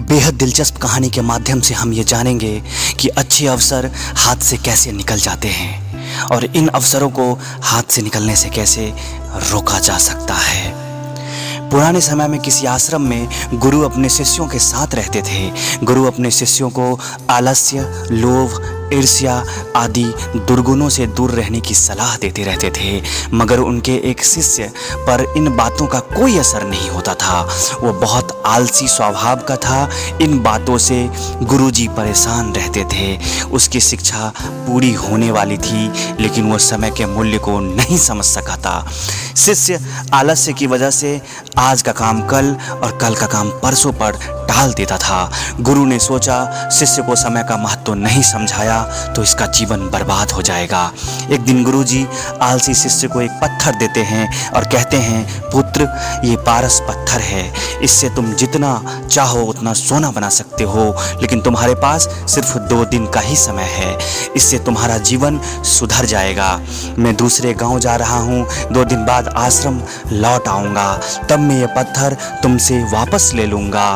बेहद दिलचस्प कहानी के माध्यम से हम ये जानेंगे कि अच्छे अवसर हाथ से कैसे निकल जाते हैं और इन अवसरों को हाथ से निकलने से कैसे रोका जा सकता है। पुराने समय में किसी आश्रम में गुरु अपने शिष्यों के साथ रहते थे। गुरु अपने शिष्यों को आलस्य, लोभ, ईर्ष्या आदि दुर्गुणों से दूर रहने की सलाह देते रहते थे, मगर उनके एक शिष्य पर इन बातों का कोई असर नहीं होता था। वो बहुत आलसी स्वभाव का था। इन बातों से गुरुजी परेशान रहते थे। उसकी शिक्षा पूरी होने वाली थी, लेकिन वो समय के मूल्य को नहीं समझ सका था। शिष्य आलस्य की वजह से आज का काम कल और कल का काम परसों पर टाल देता था। गुरु ने सोचा शिष्य को समय का महत्व नहीं समझाया तो इसका जीवन बर्बाद हो जाएगा। एक दिन गुरुजी आलसी शिष्य को एक पत्थर देते हैं और कहते हैं, पुत्र, ये पारस पत्थर है, इससे तुम जितना चाहो उतना सोना बना सकते हो, लेकिन तुम्हारे पास सिर्फ 2 दिन का ही समय है। इससे तुम्हारा जीवन सुधर जाएगा। मैं दूसरे गांव जा रहा हूँ, 2 दिन बाद आश्रम लौट आऊँगा, तब मैं ये पत्थर तुमसे वापस ले लूँगा।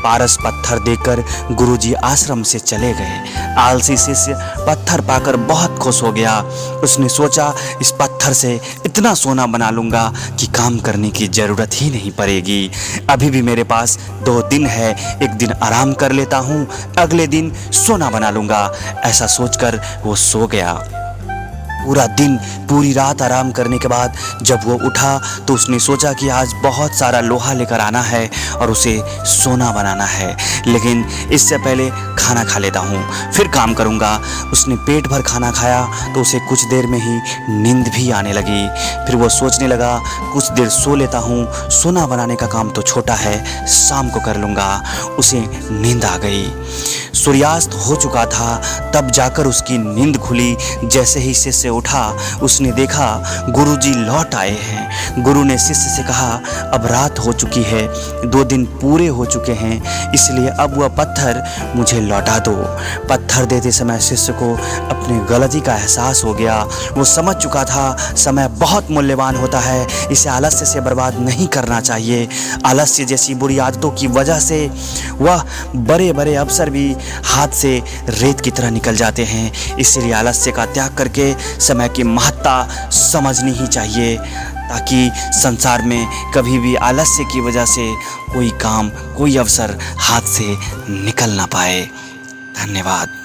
पारस पत्थर देकर गुरुजी आश्रम से चले गए। आलसी शिष्य पत्थर पाकर बहुत खुश हो गया। उसने सोचा इस पत्थर से इतना सोना बना लूँगा कि काम करने की ज़रूरत ही नहीं पड़ेगी। अभी भी मेरे पास 2 दिन है, एक दिन आराम कर लेता हूँ, अगले दिन सोना बना लूँगा। ऐसा सोचकर वो सो गया। पूरा दिन पूरी रात आराम करने के बाद जब वो उठा तो उसने सोचा कि आज बहुत सारा लोहा लेकर आना है और उसे सोना बनाना है, लेकिन इससे पहले खाना खा लेता हूँ, फिर काम करूँगा। उसने पेट भर खाना खाया तो उसे कुछ देर में ही नींद भी आने लगी। फिर वो सोचने लगा, कुछ देर सो लेता हूँ, सोना बनाने का काम तो छोटा है, शाम को कर लूँगा। उसे नींद आ गई। सूर्यास्त हो चुका था, तब जाकर उसकी नींद खुली। जैसे ही शिष्य उठा उसने देखा गुरुजी लौट आए हैं। गुरु ने शिष्य से कहा, अब रात हो चुकी है, 2 दिन पूरे हो चुके हैं, इसलिए अब वह पत्थर मुझे लौटा दो। पत्थर देते समय शिष्य को अपनी गलती का एहसास हो गया। वो समझ चुका था समय बहुत मूल्यवान होता है, इसे आलस्य से बर्बाद नहीं करना चाहिए। आलस्य जैसी बुरी आदतों की वजह से वह बड़े बड़े अवसर भी हाथ से रेत की तरह निकल जाते हैं। इसलिए आलस्य का त्याग करके समय की महत्ता समझनी ही चाहिए, ताकि संसार में कभी भी आलस्य की वजह से कोई काम, कोई अवसर हाथ से निकल ना पाए। धन्यवाद।